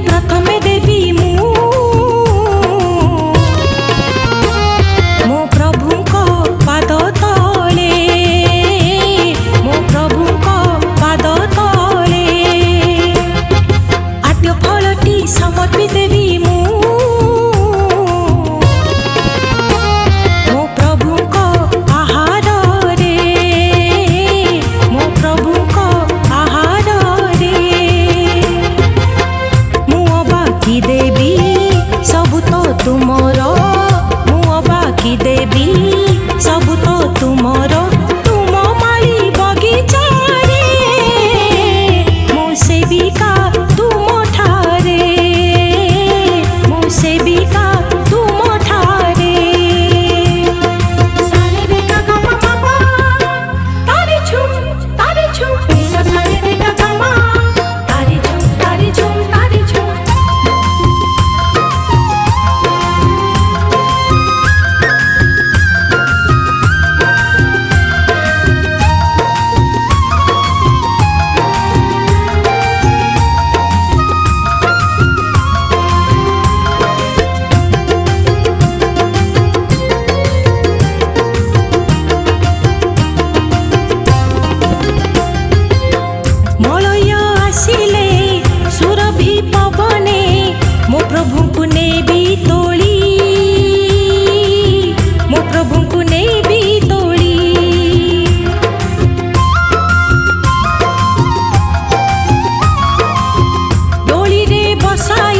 प्रथमे देवी मु मो प्रभु को पाद तले मो प्रभु को पाद तले आद्य फलटी समर्पी देवी मु मो प्रभु को आहार रे मो प्रभु को आहार रे मुआ बाकी देवी सब तो तुमर मुआ बाकी देवी सब तो तुमर तुम माली बगीचा रे मो सेविका तुम ठारे मो सेविका तुम ठारे सारे रे गा गा मा मा मा तारे झुम सा सारे रे गा गा मा तारे झुम तारे झुम तारे झुम मलय आसिले सुरभि पवने मो प्रभु को नेबी तोली मो प्रभु को नेबी तोली डोली रे बसा